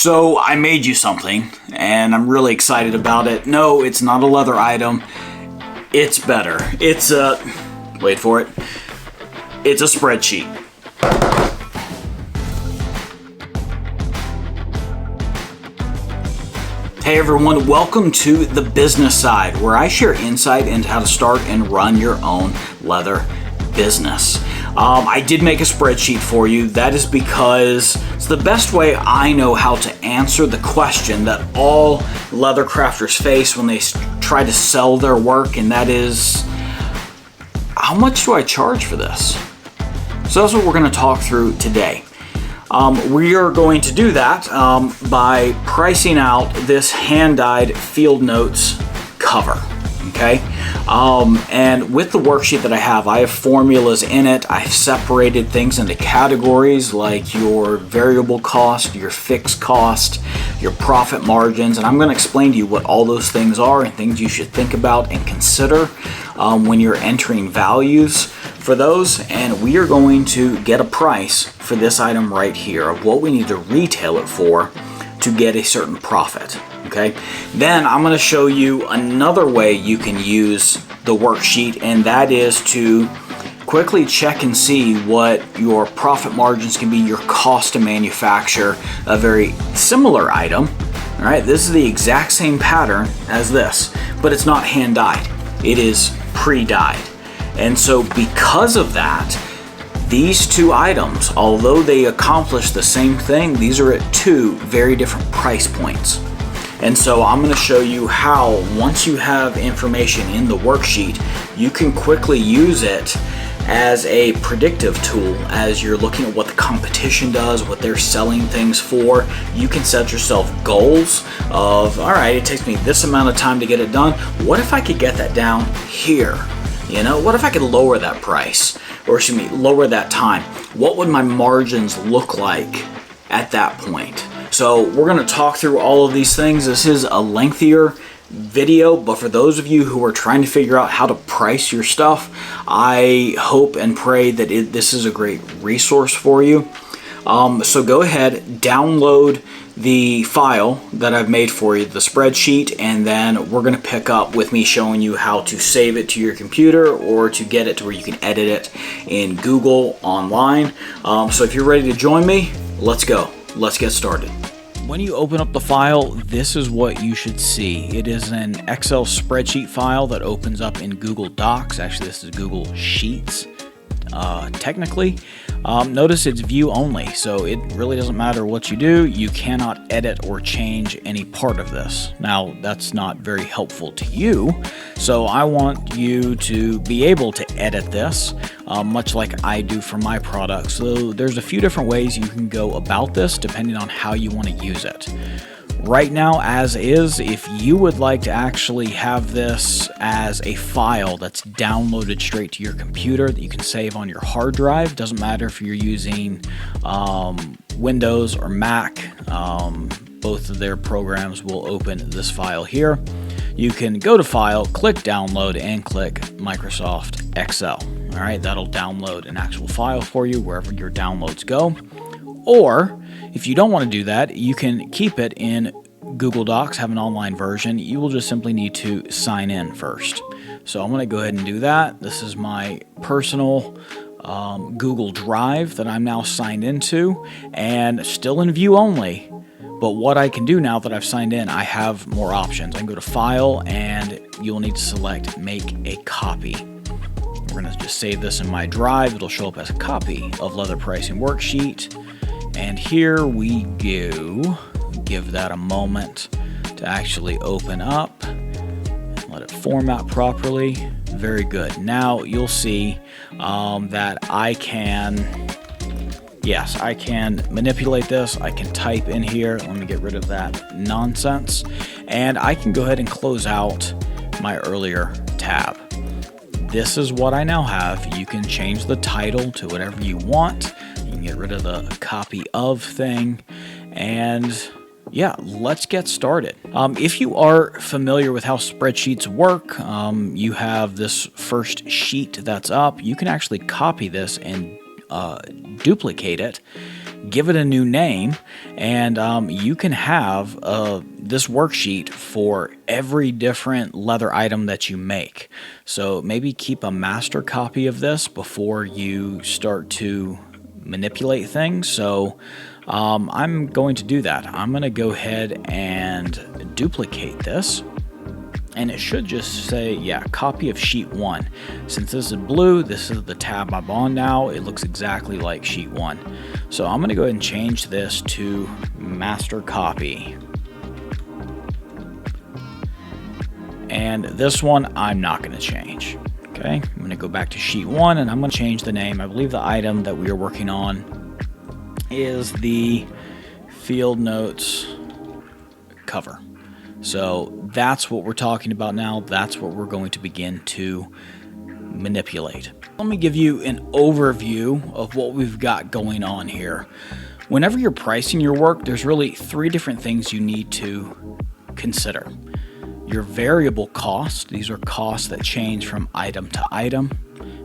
So I made you something, and I'm really excited about it. No, it's not a leather item. It's better. It's a, wait for it, it's a spreadsheet. Hey everyone, welcome to the business side, where I share insight into how to start and run your own leather business. I did make a spreadsheet for you. That is because it's the best way I know how to answer the question that all leather crafters face when they try to sell their work, and that is, how much do I charge for this? So that's what we're going to talk through today. We are going to do that by pricing out this hand-dyed field notes cover. Okay, and with the worksheet that I have formulas in it. I've separated things into categories like your variable cost, your fixed cost, your profit margins, and I'm going to explain to you what all those things are and things you should think about and consider when you're entering values for those. And we are going to get a price for this item right here of what we need to retail it for to get a certain profit. Okay, then I'm going to show you another way you can use the worksheet, and that is to quickly check and see what your profit margins can be, your cost to manufacture a very similar item. All right, this is the exact same pattern as this, but it's not hand dyed, it is pre-dyed. And so because of that, these two items, although they accomplish the same thing, these are at two very different price points. And so I'm going to show you how, once you have information in the worksheet, you can quickly use it as a predictive tool as you're looking at what the competition does, what they're selling things for. You can set yourself goals of, all right, it takes me this amount of time to get it done. What if I could get that down here? You know, what if I could lower that price, or excuse me, lower that time? What would my margins look like at that point? So we're going to talk through all of these things. This is a lengthier video, but for those of you who are trying to figure out how to price your stuff, I hope and pray that this is a great resource for you. So go ahead, download the file that I've made for you, the spreadsheet, and then we're going to pick up with me showing you how to save it to your computer or to get it to where you can edit it in Google online. So if you're ready to join me, let's go. Let's get started. When you open up the file, this is what you should see. It is an Excel spreadsheet file that opens up in Google Docs. Actually, this is Google Sheets, technically. Notice it's view only, so it really doesn't matter what you do. You cannot edit or change any part of this. Now, that's not very helpful to you, so I want you to be able to edit this, much like I do for my products. So there's a few different ways you can go about this depending on how you want to use it. Right now, as is, if you would like to actually have this as a file that's downloaded straight to your computer that you can save on your hard drive, doesn't matter if you're using Windows or Mac, both of their programs will open this file here. You can go to File, click Download, and click Microsoft Excel. All right, that'll download an actual file for you wherever your downloads go. Or if you don't want to do that, you can keep it in Google Docs, have an online version. You will just simply need to sign in first. So I'm going to go ahead and do that. This is my personal Google Drive that I'm now signed into, and still in view only. But what I can do now that I've signed in, I have more options. I can go to File, and you'll need to select Make a Copy. We're going to just save this in my drive. It'll show up as a copy of Leather Pricing Worksheet. And here we go. Give that a moment to actually open up. Let it format properly. Very good. Now you'll see that I can manipulate this. I can type in here. Let me get rid of that nonsense. And I can go ahead and close out my earlier tab. This is what I now have. You can change the title to whatever you want. You can get rid of the copy of thing, and yeah, let's get started. If you are familiar with how spreadsheets work, you have this first sheet that's up. You can actually copy this and duplicate it give it a new name, and you can have this worksheet for every different leather item that you make. So maybe keep a master copy of this before you start to manipulate things. So I'm going to do that. I'm going to go ahead and duplicate this. And it should just say, yeah, copy of sheet 1. Since this is blue, this is the tab I'm on now. It looks exactly like sheet 1. So I'm going to go ahead and change this to master copy. And this one, I'm not going to change. Okay, I'm going to go back to sheet 1 and I'm going to change the name. I believe the item that we are working on is the field notes cover. So that's what we're talking about now. That's what we're going to begin to manipulate. Let me give you an overview of what we've got going on here. Whenever you're pricing your work, there's really 3 different things you need to consider. Your variable cost, these are costs that change from item to item.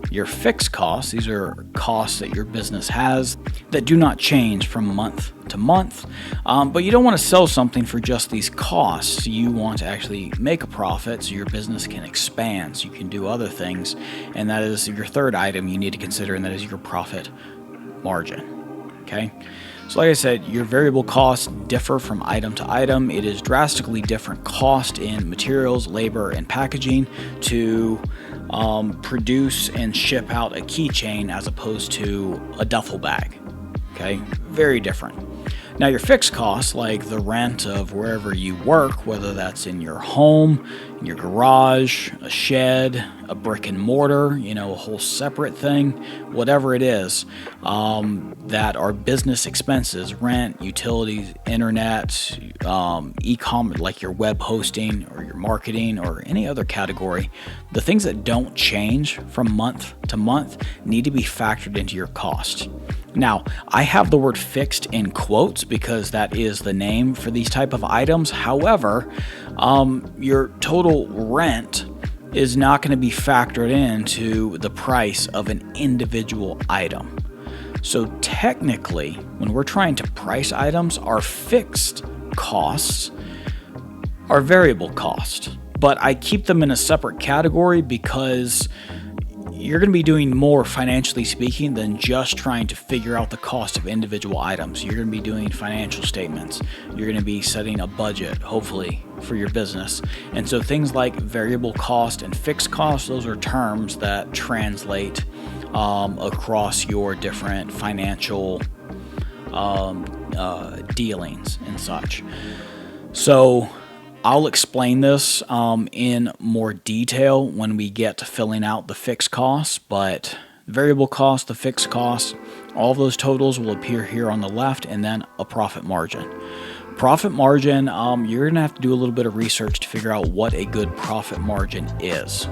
Your fixed costs, these are costs that your business has that do not change from month to month. But you don't want to sell something for just these costs. You want to actually make a profit so your business can expand, so you can do other things. And that is your third item you need to consider, and that is your profit margin. Okay? So like I said, your variable costs differ from item to item. It is drastically different cost in materials, labor, and packaging to produce and ship out a keychain as opposed to a duffel bag. Okay, very different. Now your fixed costs, like the rent of wherever you work, whether that's in your home, in your garage, a shed, a brick and mortar, a whole separate thing, whatever it is, that are business expenses, rent, utilities, internet, e-commerce, like your web hosting or your marketing or any other category, the things that don't change from month to month need to be factored into your cost. Now, I have the word fixed in quotes because that is the name for these type of items. However, your total rent is not going to be factored into the price of an individual item. So technically, when we're trying to price items, our fixed costs are variable cost. But I keep them in a separate category because you're going to be doing more, financially speaking, than just trying to figure out the cost of individual items. You're going to be doing financial statements. You're going to be setting a budget, hopefully, for your business. And so things like variable cost and fixed cost, those are terms that translate across your different financial dealings and such. So I'll explain this in more detail when we get to filling out the fixed costs, but the variable cost, the fixed costs, all of those totals will appear here on the left, and then a profit margin. Profit margin, you're going to have to do a little bit of research to figure out what a good profit margin is.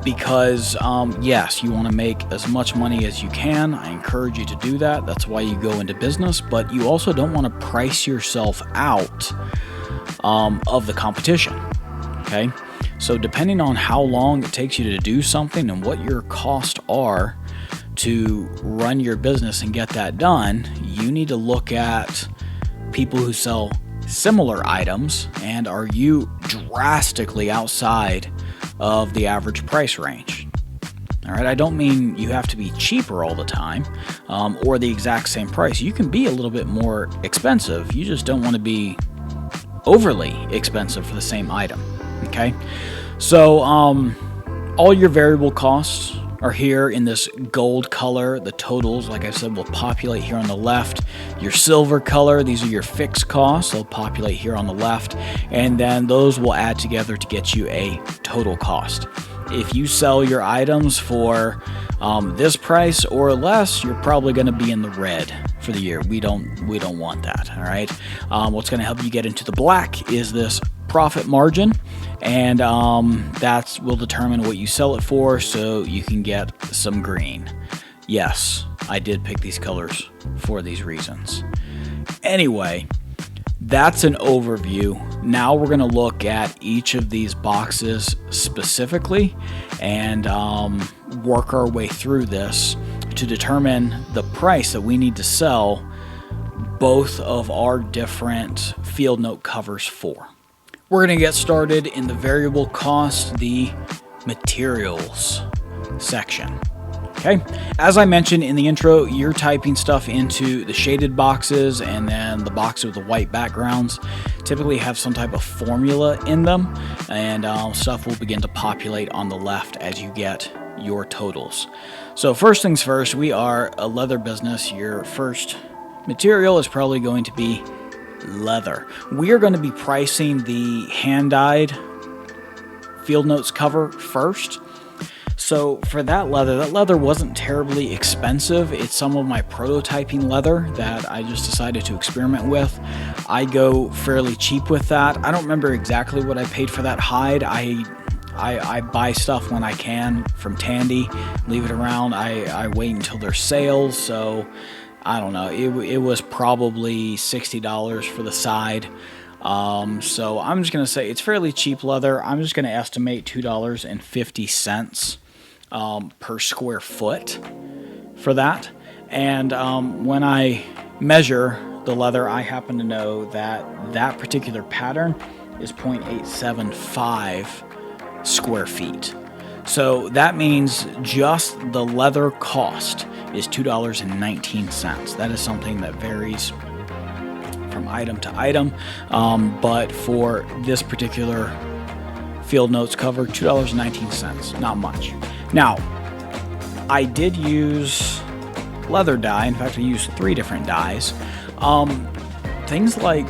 Because, yes, you want to make as much money as you can. I encourage you to do that. That's why you go into business, but you also don't want to price yourself out of the competition. Okay, so depending on how long it takes you to do something and what your costs are to run your business and get that done, you need to look at people who sell similar items, and are you drastically outside of the average price range. All right, I don't mean you have to be cheaper all the time or the exact same price. You can be a little bit more expensive. You just don't want to be overly expensive for the same item. Okay, so all your variable costs are here in this gold color. The totals, like I said, will populate here on the left. Your silver color, these are your fixed costs. They'll populate here on the left, and then those will add together to get you a total cost. If you sell your items for this price or less, you're probably going to be in the red for the year. We don't want that. All right. What's going to help you get into the black is this profit margin, and that will determine what you sell it for, so you can get some green. Yes, I did pick these colors for these reasons. Anyway, that's an overview. Now we're going to look at each of these boxes specifically and work our way through this to determine the price that we need to sell both of our different field note covers for. We're going to get started in the variable cost, the materials section. Okay, as I mentioned in the intro, you're typing stuff into the shaded boxes, and then the boxes with the white backgrounds typically have some type of formula in them, and stuff will begin to populate on the left as you get your totals. So first things first, we are a leather business. Your first material is probably going to be leather. We are going to be pricing the hand-dyed field notes cover first. So for that leather wasn't terribly expensive. It's some of my prototyping leather that I just decided to experiment with. I go fairly cheap with that. I don't remember exactly what I paid for that hide. I buy stuff when I can from Tandy, leave it around. I wait until there's sales, so I don't know. It was probably $60 for the side. So I'm just going to say it's fairly cheap leather. I'm just going to estimate $2.50 per square foot for that. And when I measure the leather, I happen to know that particular pattern is 0.875 square feet. So that means just the leather cost is $2.19. That is something that varies from item to item, but for this particular field notes cover, $2.19, not much. Now, I did use leather dye. In fact, I used 3 different dyes. Things like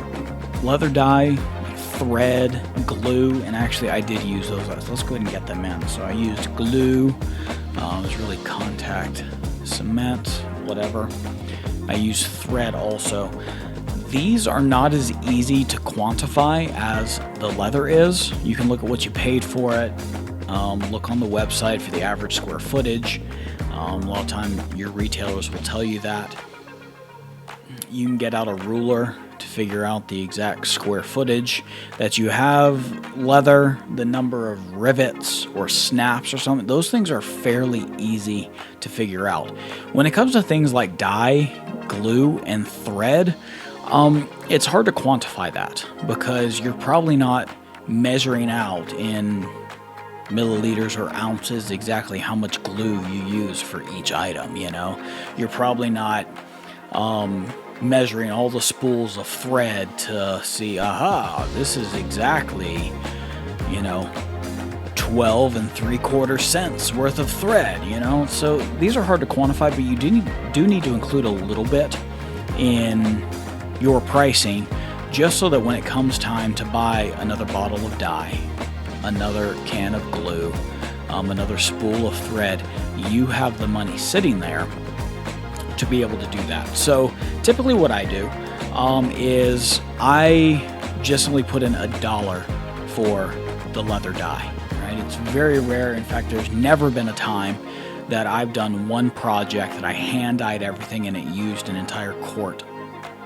leather dye, thread, glue, and actually I did use those. Let's go ahead and get them in. So I used glue. It was really contact cement, whatever. I used thread also. These are not as easy to quantify as the leather is. You can look at what you paid for it. Look on the website for the average square footage. A lot of time your retailers will tell you that. You can get out a ruler to figure out the exact square footage that you have. Leather, the number of rivets or snaps or something, those things are fairly easy to figure out. When it comes to things like dye, glue, and thread, it's hard to quantify that because you're probably not measuring out in milliliters or ounces exactly how much glue you use for each item, you know. You're probably not measuring all the spools of thread to see, aha, this is exactly, 12 3/4 cents worth of thread, So these are hard to quantify, but you do need to include a little bit in your pricing just so that when it comes time to buy another bottle of dye, another can of glue, another spool of thread, you have the money sitting there to be able to do that. So typically what I do is I just simply put in $1 for the leather dye. Right? It's very rare. In fact, there's never been a time that I've done one project that I hand dyed everything and it used an entire quart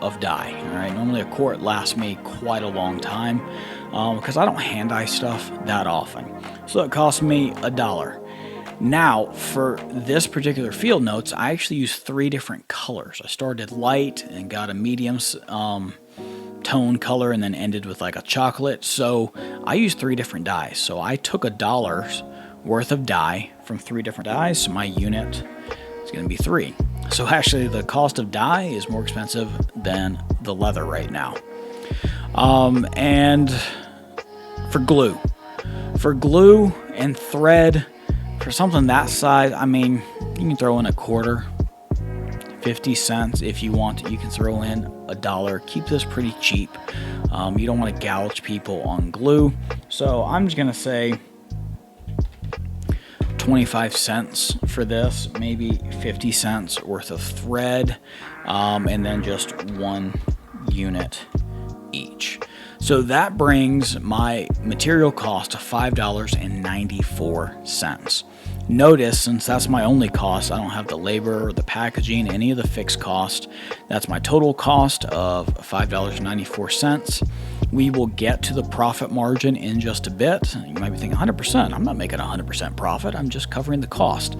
of dye. All right? Normally a quart lasts me quite a long time because I don't hand dye stuff that often. So it cost me $1. Now, for this particular field notes, I actually used 3 different colors. I started light and got a medium tone color and then ended with like a chocolate. So I used 3 different dyes. So I took $1 worth of dye from 3 different dyes. So my unit is going to be 3. So actually the cost of dye is more expensive than the leather right now. And for glue and thread, for something that size, I mean, you can throw in a quarter, 50 cents if you want. You can throw in $1. Keep this pretty cheap. You don't want to gouge people on glue. So I'm just going to say 25 cents for this, maybe 50 cents worth of thread, and then just 1 unit each. So that brings my material cost to $5.94. Notice, since that's my only cost, I don't have the labor, the packaging, any of the fixed cost. That's my total cost of $5.94. We will get to the profit margin in just a bit. You might be thinking 100%. I'm not making 100% profit. I'm just covering the cost.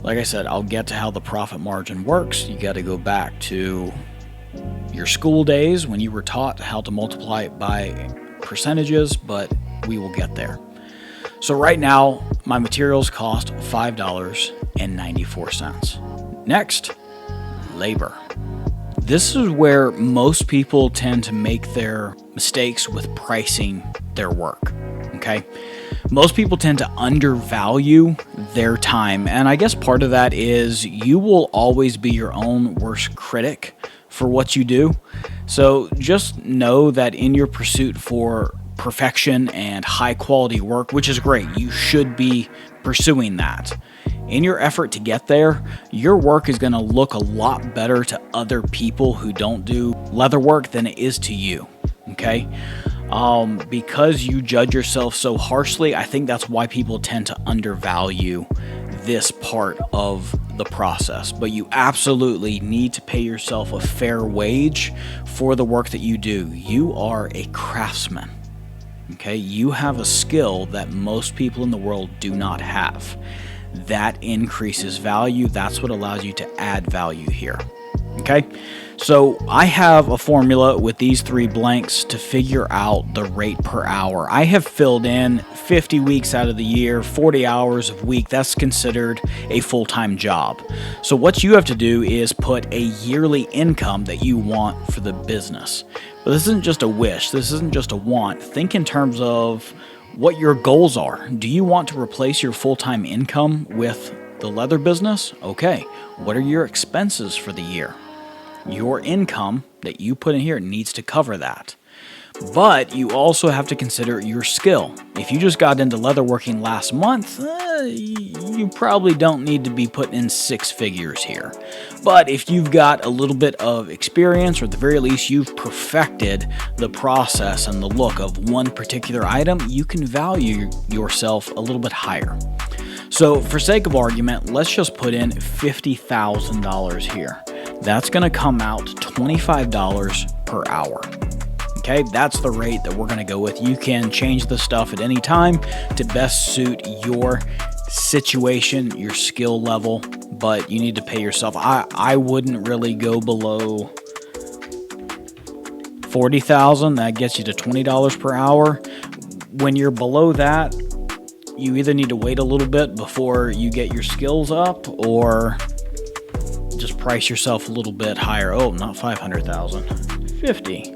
Like I said, I'll get to how the profit margin works. You got to go back to your school days when you were taught how to multiply it by percentages, but we will get there. So right now, my materials cost $5.94. Next, labor. This is where most people tend to make their mistakes with pricing their work, okay? Most people tend to undervalue their time, and I guess part of that is you will always be your own worst critic for what you do. So just know that in your pursuit for perfection and high quality work, which is great, you should be pursuing that. In your effort to get there, your work is going to look a lot better to other people who don't do leather work than it is to you, okay? Because you judge yourself so harshly, I think that's why people tend to undervalue this part of the process. But you absolutely need to pay yourself a fair wage for the work that you do. You are a craftsman, okay? You have a skill that most people in the world do not have. That increases value. That's what allows you to add value here. Okay, so I have a formula with these 3 blanks to figure out the rate per hour. I have filled in 50 weeks out of the year, 40 hours a week. That's considered a full-time job. So what you have to do is put a yearly income that you want for the business. But this isn't just a wish. This isn't just a want. Think in terms of what your goals are. Do you want to replace your full-time income with the leather business? Okay. What are your expenses for the year? Your income that you put in here needs to cover that. But you also have to consider your skill. If you just got into leatherworking last month, you probably don't need to be putting in 6 figures here. But if you've got a little bit of experience, or at the very least you've perfected the process and the look of one particular item, you can value yourself a little bit higher. So for sake of argument, let's just put in $50,000 here. That's going to come out $25 per hour. Okay, that's the rate that we're going to go with. You can change the stuff at any time to best suit your situation, your skill level, but you need to pay yourself. I wouldn't really go below $40,000. That gets you to $20 per hour. When you're below that, you either need to wait a little bit before you get your skills up, or just price yourself a little bit higher. Oh, not 500,000, 50.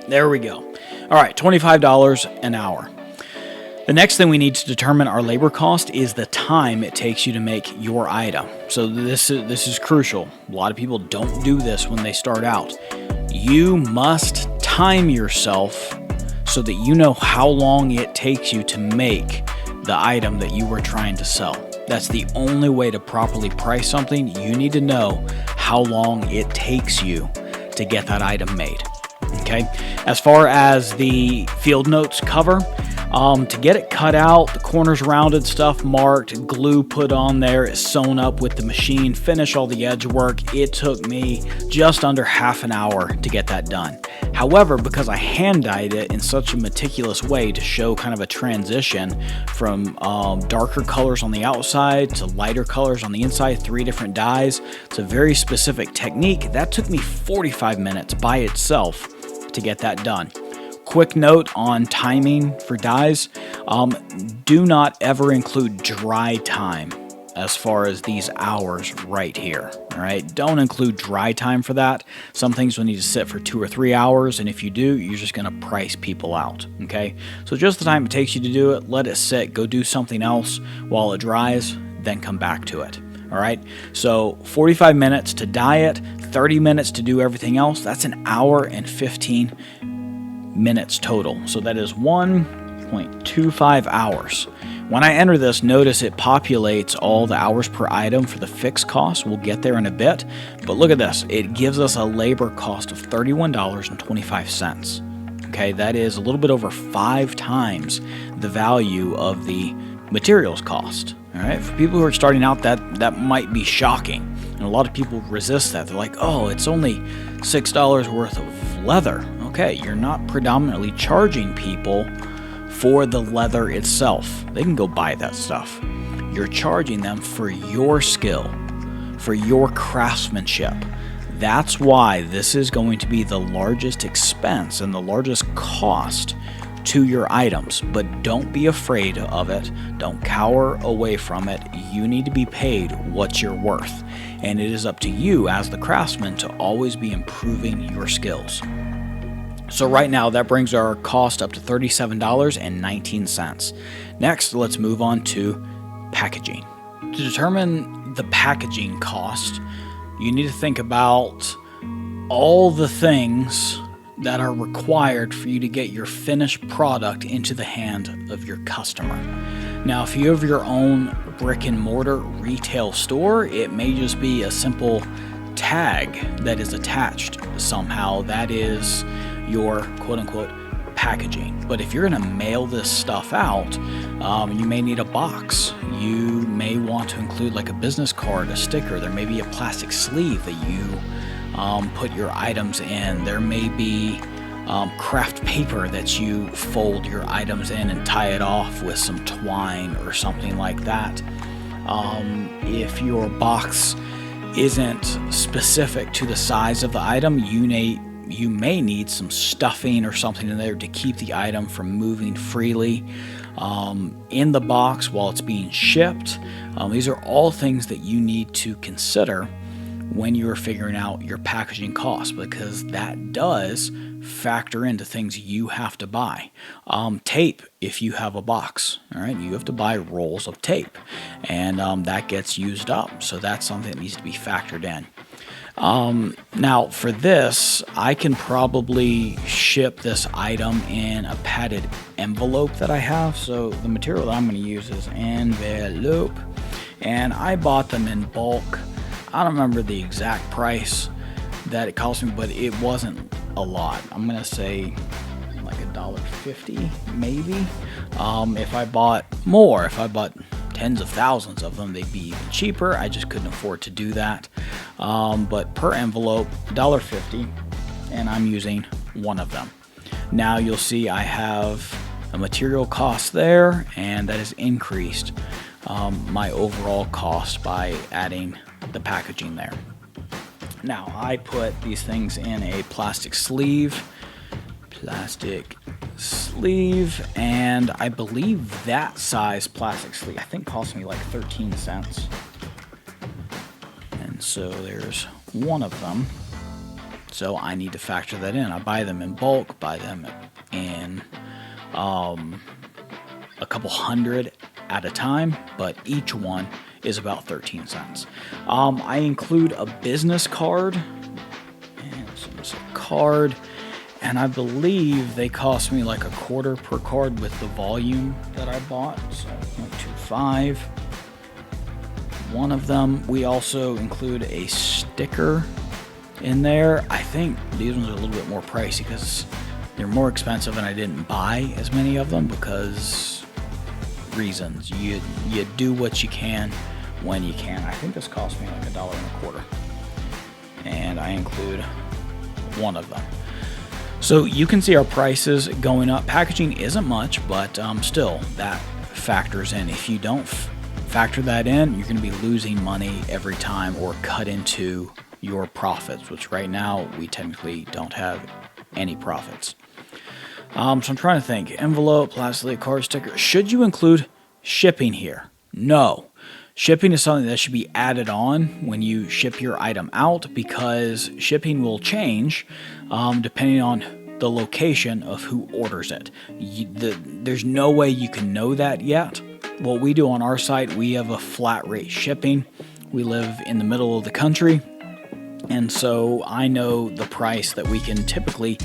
There we go. All right, $25 an hour. The next thing we need to determine our labor cost is the time it takes you to make your item. So this is crucial. A lot of people don't do this when they start out. You must time yourself so that you know how long it takes you to make the item that you were trying to sell. That's the only way to properly price something. You need to know how long it takes you to get that item made. Okay, as far as the field notes cover, to get it cut out, the corners rounded, stuff marked, glue put on there, it's sewn up with the machine, finish all the edge work, it took me just under half an hour to get that done. However, because I hand dyed it in such a meticulous way to show kind of a transition from darker colors on the outside to lighter colors on the inside, 3 different dyes, it's a very specific technique. That took me 45 minutes by itself to get that done. Quick note on timing for dyes, do not ever include dry time as far as these hours right here. All right, don't include dry time for that. Some things will need to sit for 2 or 3 hours, and if you do, you're just going to price people out. Okay, so just the time it takes you to do it, let it sit, go do something else while it dries, then come back to it. All right, so 45 minutes to dye it, 30 minutes to do everything else. That's an hour and 15 minutes total. So that is 1.25 hours. When I enter this, notice it populates all the hours per item for the fixed cost. We'll get there in a bit. But look at this. It gives us a labor cost of $31.25. Okay, that is a little bit over 5 times the value of the materials cost. All right, for people who are starting out, that might be shocking. And a lot of people resist that. They're like, oh, it's only $6 worth of leather. Okay, you're not predominantly charging people for the leather itself. They can go buy that stuff. You're charging them for your skill, for your craftsmanship. That's why this is going to be the largest expense and the largest cost to your items. But don't be afraid of it. Don't cower away from it. You need to be paid what you're worth. And it is up to you as the craftsman to always be improving your skills. So right now that brings our cost up to $37.19. Next, let's move on to packaging. To determine the packaging cost, you need to think about all the things that are required for you to get your finished product into the hand of your customer. Now, if you have your own brick and mortar retail store, it may just be a simple tag that is attached somehow. That is your quote-unquote packaging. But if you're going to mail this stuff out, you may need a box. You may want to include like a business card, a sticker. There may be a plastic sleeve that you put your items in. There may be craft paper that you fold your items in and tie it off with some twine or something like that. If your box isn't specific to the size of the item, you may need some stuffing or something in there to keep the item from moving freely in the box while it's being shipped. These are all things that you need to consider when you're figuring out your packaging costs, because that does factor into things you have to buy. Tape, if you have a box, all right, you have to buy rolls of tape, and that gets used up, so that's something that needs to be factored in. Now for this, I can probably ship this item in a padded envelope that I have. So the material that I'm going to use is envelope, and I bought them in bulk. I don't remember the exact price that it cost me, but it wasn't a lot. I'm going to say like $1.50 maybe. If I bought more, if I bought tens of thousands of them, they'd be even cheaper. I just couldn't afford to do that. But per envelope, $1.50, and I'm using one of them. Now you'll see I have a material cost there, and that has increased my overall cost by adding the packaging there. Now I put these things in a plastic sleeve, and I believe that size plastic sleeve I think cost me like 13 cents. And so there's one of them. So I need to factor that in. I buy them in bulk, buy them in a couple hundred at a time, but each one is about 13 cents. I include a business card, and so it's a card, and I believe they cost me like $0.25 per card with the volume that I bought, so 0.25. One of them, we also include a sticker in there. I think these ones are a little bit more pricey because they're more expensive, and I didn't buy as many of them because reasons. You do what you can when you can. I think this cost me like $1.25, and I include one of them. So you can see our prices going up. Packaging isn't much, but still that factors in. If you don't factor that in, you're going to be losing money every time or cut into your profits, which right now we technically don't have any profits. So I'm trying to think. Envelope, plastic card, sticker. Should you include shipping here? No. Shipping is something that should be added on when you ship your item out, because shipping will change depending on the location of who orders it. There's no way you can know that yet. What we do on our site, we have a flat rate shipping. We live in the middle of the country, and so I know the price that we can typically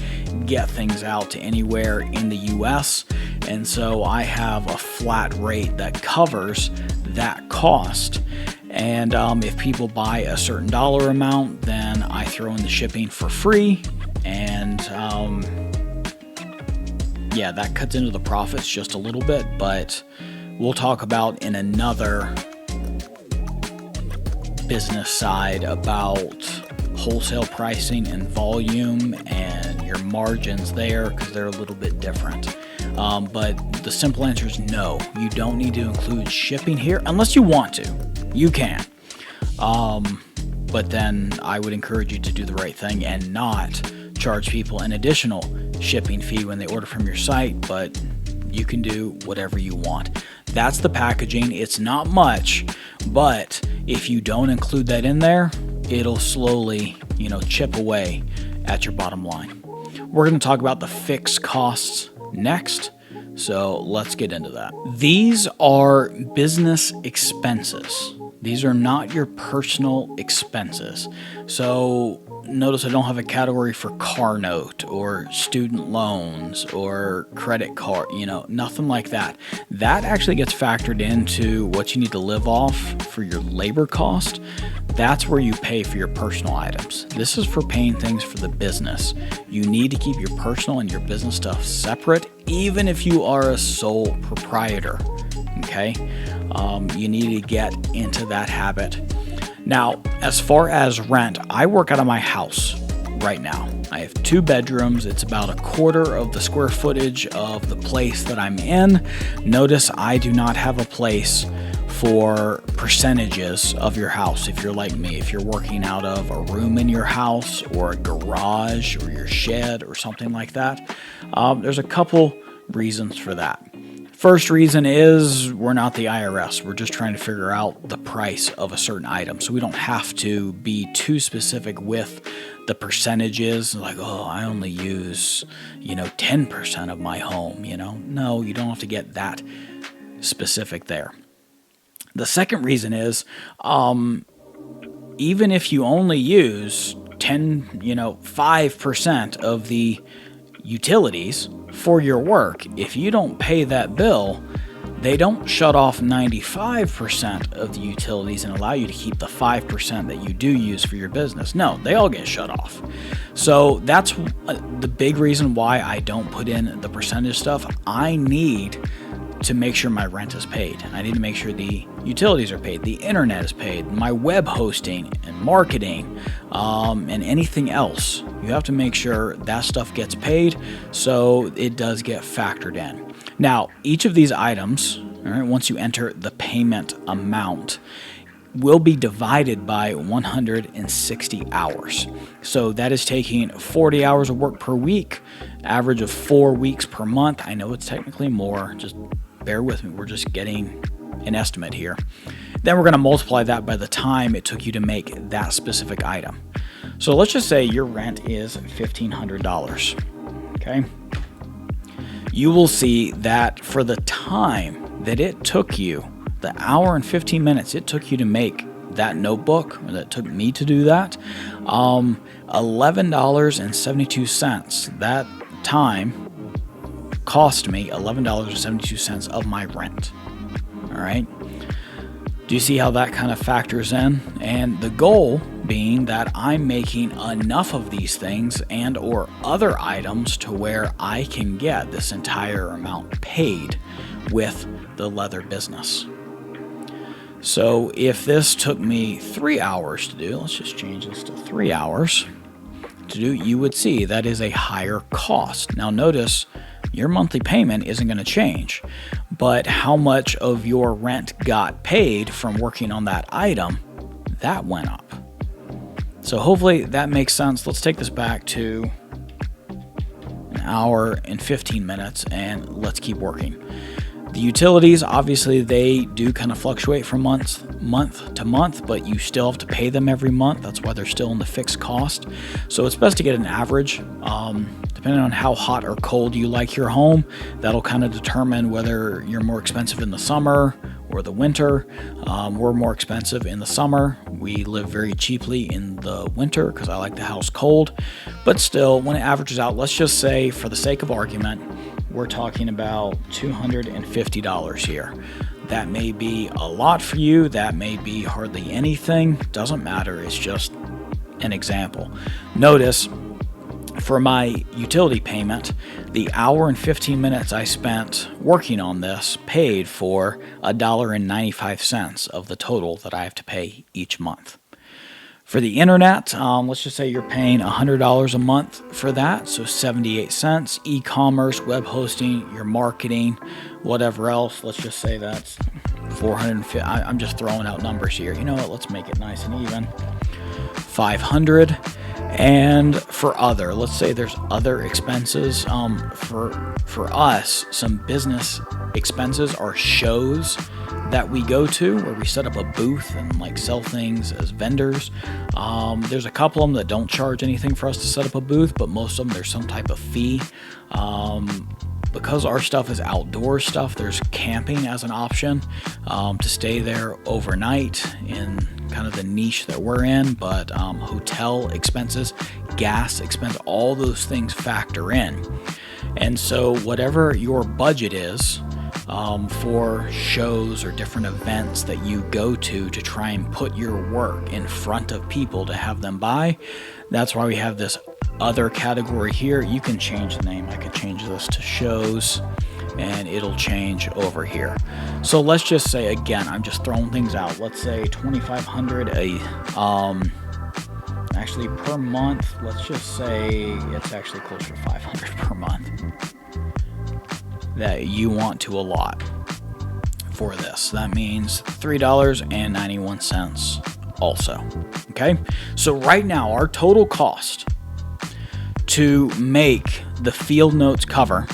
get things out to anywhere in the US, and so I have a flat rate that covers that cost. And if people buy a certain dollar amount, then I throw in the shipping for free, and yeah, that cuts into the profits just a little bit, but we'll talk about in another business side about wholesale pricing and volume and your margins there, because they're a little bit different. But the simple answer is no. You don't need to include shipping here unless you want to. You can. But then I would encourage you to do the right thing and not charge people an additional shipping fee when they order from your site, but you can do whatever you want. That's the packaging. It's not much, but if you don't include that in there, it'll slowly, chip away at your bottom line. We're going to talk about the fixed costs next, so let's get into that. These are business expenses. These are not your personal expenses. So notice I don't have a category for car note or student loans or credit card, nothing like that. That actually gets factored into what you need to live off for your labor cost. That's where you pay for your personal items. This is for paying things for the business. You need to keep your personal and your business stuff separate, even if you are a sole proprietor. Okay? You need to get into that habit. Now, as far as rent, I work out of my house right now. I have 2 bedrooms. It's about a quarter of the square footage of the place that I'm in. Notice I do not have a place for percentages of your house. If you're like me, if you're working out of a room in your house or a garage or your shed or something like that, there's a couple reasons for that. First reason is we're not the IRS. We're just trying to figure out the price of a certain item. So we don't have to be too specific with the percentages. Like, I only use, 10% of my home, No, you don't have to get that specific there. The second reason is even if you only use 5% of the utilities for your work, if you don't pay that bill, they don't shut off 95% of the utilities and allow you to keep the 5% that you do use for your business. No, they all get shut off. So that's the big reason why I don't put in the percentage stuff. I need to make sure my rent is paid. I need to make sure the utilities are paid, the internet is paid, my web hosting and marketing, and anything else. You have to make sure that stuff gets paid, so it does get factored in. Now, each of these items, all right, once you enter the payment amount, will be divided by 160 hours. So that is taking 40 hours of work per week, average of 4 weeks per month. I know it's technically more, just bear with me. We're just getting an estimate here. Then we're going to multiply that by the time it took you to make that specific item. So let's just say your rent is $1,500. Okay. You will see that for the time that it took you, the hour and 15 minutes it took you to make that notebook, or that took me to do that, $11.72. That time cost me $11.72 of my rent. All right. Do you see how that kind of factors in? And the goal being that I'm making enough of these things and or other items to where I can get this entire amount paid with the leather business. So if this took me 3 hours to do, let's just change this to 3 hours to do, you would see that is a higher cost. Now notice your monthly payment isn't going to change, but how much of your rent got paid from working on that item, that went up. So hopefully that makes sense. Let's take this back to an hour and 15 minutes and let's keep working. The utilities, obviously, they do kind of fluctuate from month to month, but you still have to pay them every month. That's why they're still in the fixed cost. So it's best to get an average. Depending on how hot or cold you like your home, that'll kind of determine whether you're more expensive in the summer or the winter. We're more expensive in the summer. We live very cheaply in the winter because I like the house cold. But still, when it averages out, let's just say, for the sake of argument, we're talking about $250 here. That may be a lot for you. That may be hardly anything. Doesn't matter. It's just an example. Notice, for my utility payment, the hour and 15 minutes I spent working on this paid for $1.95 of the total that I have to pay each month. For the internet, let's just say you're paying $100 a month for that, so 78 cents. E-commerce, web hosting, your marketing, whatever else, let's just say that's 450. I'm just throwing out numbers here. You know what? Let's make it nice and even. 500. And for other, let's say there's other expenses. For us, some business expenses are shows that we go to where we set up a booth and like sell things as vendors. There's a couple of them that don't charge anything for us to set up a booth, but most of them there's some type of fee. Because our stuff is outdoor stuff, there's camping as an option to stay there overnight in kind of the niche that we're in, but hotel expenses, gas expense, all those things factor in. And so whatever your budget is for shows or different events that you go to try and put your work in front of people to have them buy, that's why we have this other category here. You can change the name. I could change this to shows and it'll change over here. So let's just say, again, I'm just throwing things out. Let's say $2,500 actually per month. Let's just say it's actually closer to $500 per month that you want to allot for this. That means $3.91 also. Okay, so right now our total cost to make the field notes cover,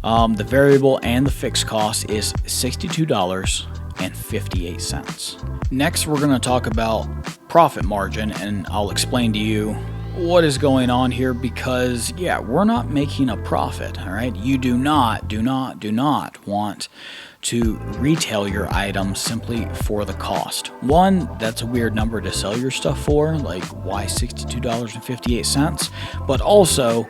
the variable and the fixed cost, is $62.58. Next, we're going to talk about profit margin, and I'll explain to you what is going on here, because we're not making a profit. All right, you do not want to retail your items simply for the cost. One, that's a weird number to sell your stuff for, like why $62.58? But also,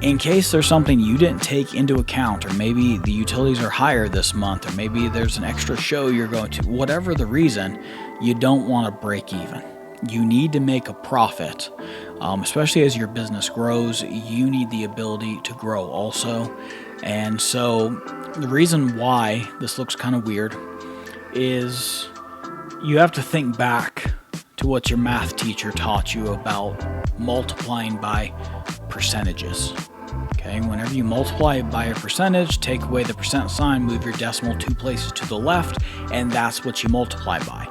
in case there's something you didn't take into account, or maybe the utilities are higher this month, or maybe there's an extra show you're going to, whatever the reason, you don't want to break even. You need to make a profit, especially as your business grows. You need the ability to grow also. And so the reason why this looks kind of weird is you have to think back to what your math teacher taught you about multiplying by percentages. Okay, whenever you multiply by a percentage, take away the percent sign, move your decimal 2 places to the left, and that's what you multiply by.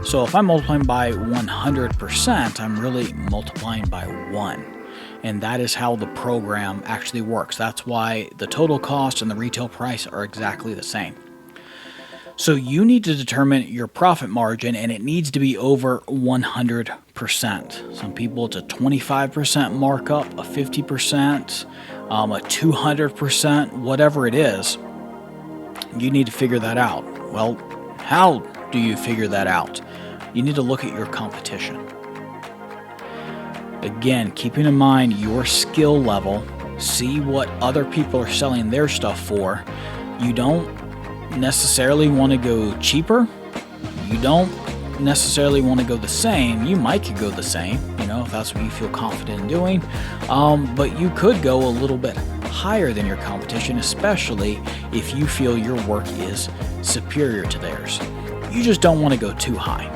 So if I'm multiplying by 100%, I'm really multiplying by 1. And that is how the program actually works. That's why the total cost and the retail price are exactly the same. So you need to determine your profit margin, and it needs to be over 100%. Some people, it's a 25% markup, a 50%, a 200%, whatever it is. You need to figure that out. Well, how do you figure that out? You need to look at your competition. Again, keeping in mind your skill level, see what other people are selling their stuff for. You don't necessarily want to go cheaper. You don't necessarily want to go the same. You might could go the same, if that's what you feel confident in doing. But you could go a little bit higher than your competition, especially if you feel your work is superior to theirs. You just don't want to go too high.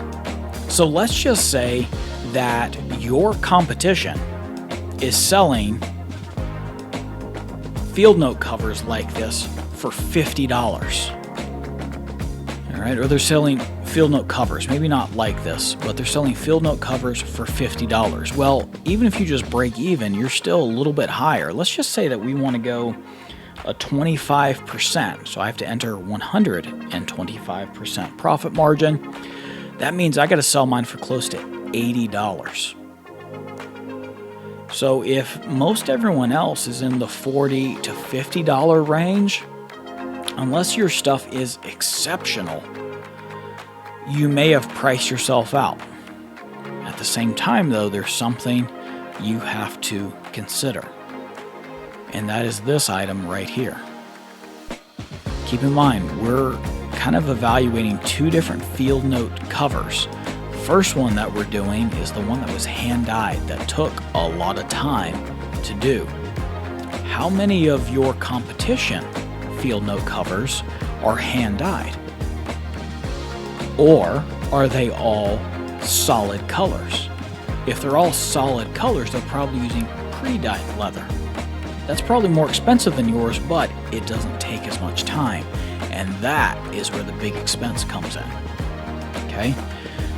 So let's just say that your competition is selling field note covers like this for $50. All right, or they're selling field note covers, maybe not like this, but they're selling field note covers for $50. Well, even if you just break even, you're still a little bit higher. Let's just say that we want to go a 25%. So I have to enter 125% profit margin. That means I got to sell mine for close to $80. So if most everyone else is in the $40 to $50 range, unless your stuff is exceptional, you may have priced yourself out. At the same time, though, there's something you have to consider, and that is this item right here. Keep in mind, we're kind of evaluating two different field note covers. First one that we're doing is the one that was hand dyed, that took a lot of time to do. How many of your competition field note covers are hand dyed? Or are they all solid colors. If they're all solid colors, they're probably using pre-dyed leather. That's probably more expensive than yours, but it doesn't take as much time. And that is where the big expense comes in. Okay?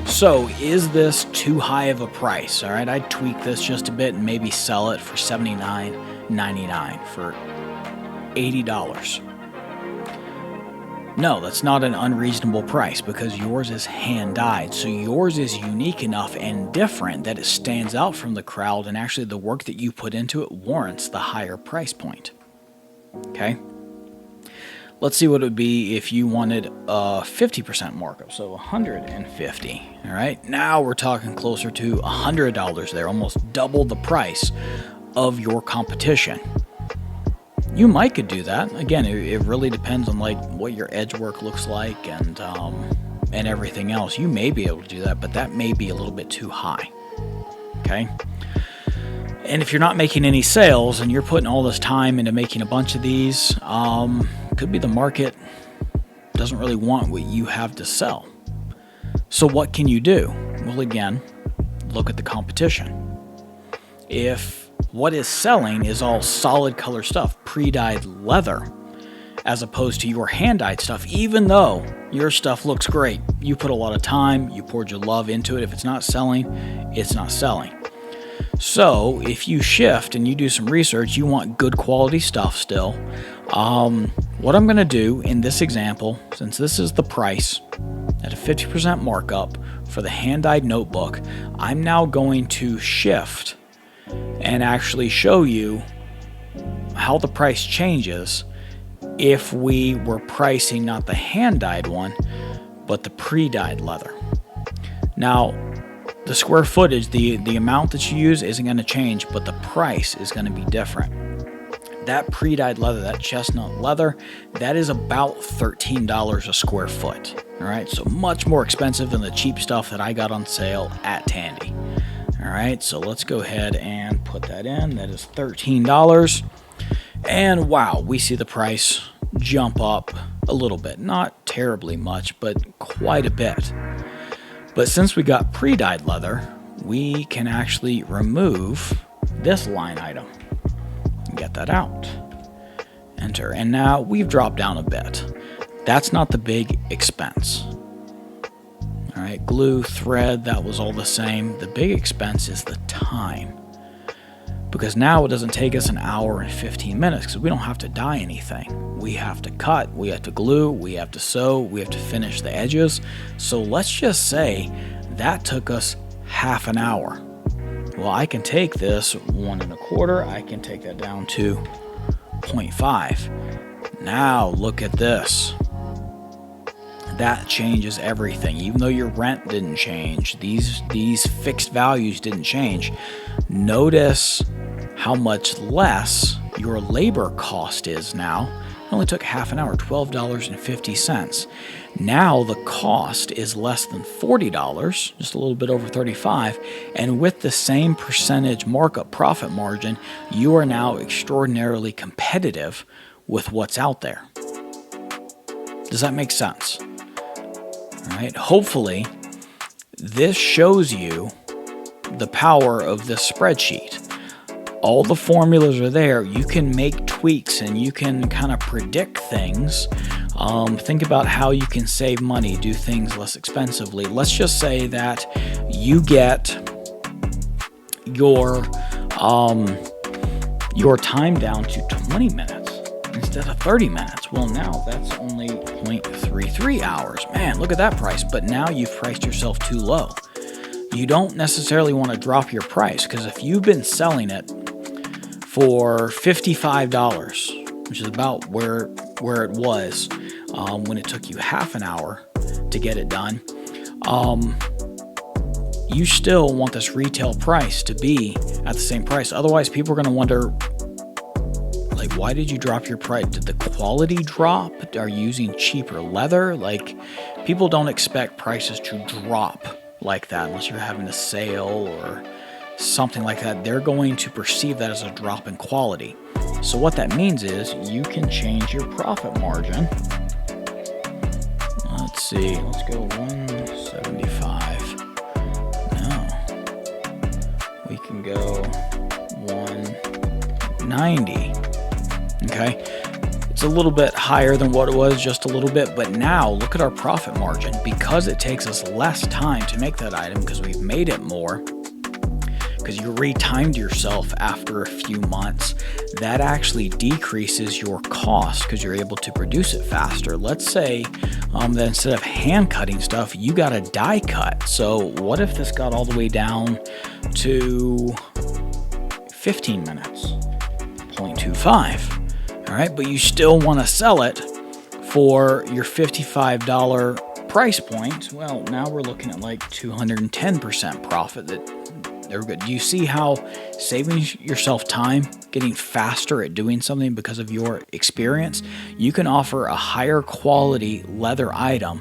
So, is this too high of a price? All right, I'd tweak this just a bit and maybe sell it for $79.99 for $80. No, that's not an unreasonable price because yours is hand-dyed. So yours is unique enough and different that it stands out from the crowd, and actually the work that you put into it warrants the higher price point. Okay? Let's see what it would be if you wanted a 50% markup, so $150. All right, now we're talking closer to $100 there, almost double the price of your competition. You might could do that. Again, it really depends on like what your edge work looks like and everything else. You may be able to do that, but that may be a little bit too high. Okay. And if you're not making any sales and you're putting all this time into making a bunch of these, could be the market doesn't really want what you have to sell. So what can you do? Well, again, look at the competition. If what is selling is all solid color stuff, pre-dyed leather, as opposed to your hand-dyed stuff, even though your stuff looks great. You put a lot of time, you poured your love into it. If it's not selling, it's not selling. So if you shift and you do some research, you want good quality stuff still. What I'm going to do in this example, since this is the price at a 50% markup for the hand-dyed notebook, I'm now going to shift and actually show you how the price changes if we were pricing not the hand-dyed one, but the pre-dyed leather. Now, the square footage, the amount that you use isn't going to change, but the price is going to be different. That pre-dyed leather, that chestnut leather, that is about $13 a square foot. All right, so much more expensive than the cheap stuff that I got on sale at Tandy. All right, so let's go ahead and put that in. That is $13. And wow, we see the price jump up a little bit. Not terribly much, but quite a bit. But since we got pre-dyed leather, we can actually remove this line item and get that out. Enter. And now we've dropped down a bit. That's not the big expense. All right, glue, thread, that was all the same. The big expense is the time. Because now it doesn't take us an hour and 15 minutes because we don't have to dye anything. We have to cut, we have to glue, we have to sew, we have to finish the edges. So let's just say that took us half an hour. Well, I can take this 1 1/4, I can take that down to 0.5. Now look at this. That changes everything. Even though your rent didn't change, these fixed values didn't change. Notice how much less your labor cost is now. It only took half an hour, $12.50. Now the cost is less than $40, just a little bit over $35, and with the same percentage markup profit margin, you are now extraordinarily competitive with what's out there. Does that make sense? All right, hopefully this shows you the power of this spreadsheet. All the formulas are there. You can make tweaks and you can kind of predict things. Think about how you can save money, do things less expensively. Let's just say that you get your time down to 20 minutes instead of 30 minutes. Well, now that's only 0.33 hours. Man, look at that price. But now you've priced yourself too low. You don't necessarily want to drop your price because if you've been selling it for $55, which is about where it was when it took you half an hour to get it done, you still want this retail price to be at the same price. Otherwise, people are going to wonder, like, why did you drop your price? Did the quality drop? Are you using cheaper leather? Like, people don't expect prices to drop like that unless you're having a sale or something like that. They're going to perceive that as a drop in quality. So what that means is you can change your profit margin. Let's see, let's go 175. we can go 190. Okay, it's a little bit higher than what it was, just a little bit, but now look at our profit margin. Because it takes us less time to make that item, because we've made it more, because you retimed yourself after a few months, that actually decreases your cost because you're able to produce it faster. Let's say that instead of hand cutting stuff, you got a die cut. So what if this got all the way down to 15 minutes, 0.25? All right, but you still want to sell it for your $55 price point. Well, now we're looking at like 210% profit. They're good. Do you see how saving yourself time, getting faster at doing something because of your experience, you can offer a higher quality leather item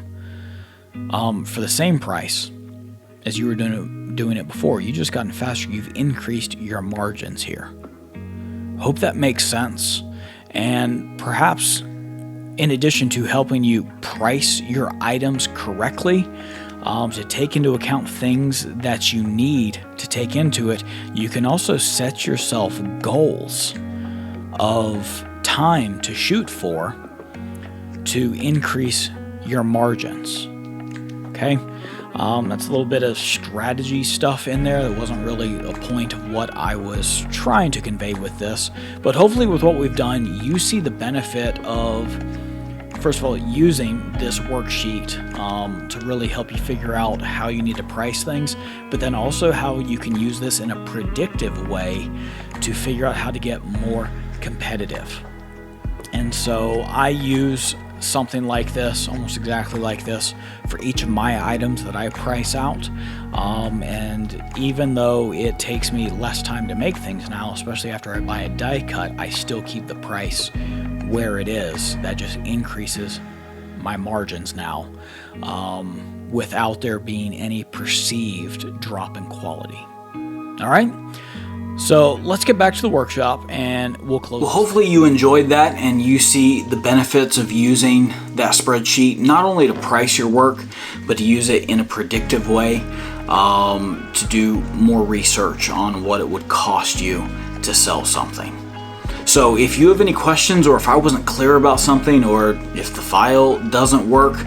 for the same price as you were doing it before. You just gotten faster. You've increased your margins here. Hope that makes sense. And perhaps in addition to helping you price your items correctly, to take into account things that you need to take into it, you can also set yourself goals of time to shoot for to increase your margins. Okay, that's a little bit of strategy stuff in there. That wasn't really a point of what I was trying to convey with this, but hopefully with what we've done, you see the benefit of, first of all, using this worksheet to really help you figure out how you need to price things, but then also how you can use this in a predictive way to figure out how to get more competitive. And so I use something like this, almost exactly like this, for each of my items that I price out. And even though it takes me less time to make things now, especially after I buy a die cut, I still keep the price where it is. That just increases my margins now, without there being any perceived drop in quality. All right, so let's get back to the workshop and we'll close. Well, hopefully you enjoyed that and you see the benefits of using that spreadsheet, not only to price your work, but to use it in a predictive way, to do more research on what it would cost you to sell something. So if you have any questions, or if I wasn't clear about something, or if the file doesn't work,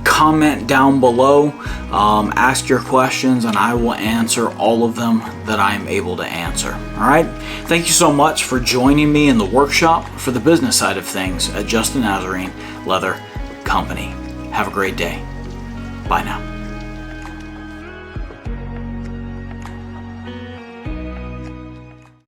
comment down below, ask your questions, and I will answer all of them that I am able to answer. All right. Thank you so much for joining me in the workshop for the business side of things at Justin Nazarene Leather Company. Have a great day. Bye now.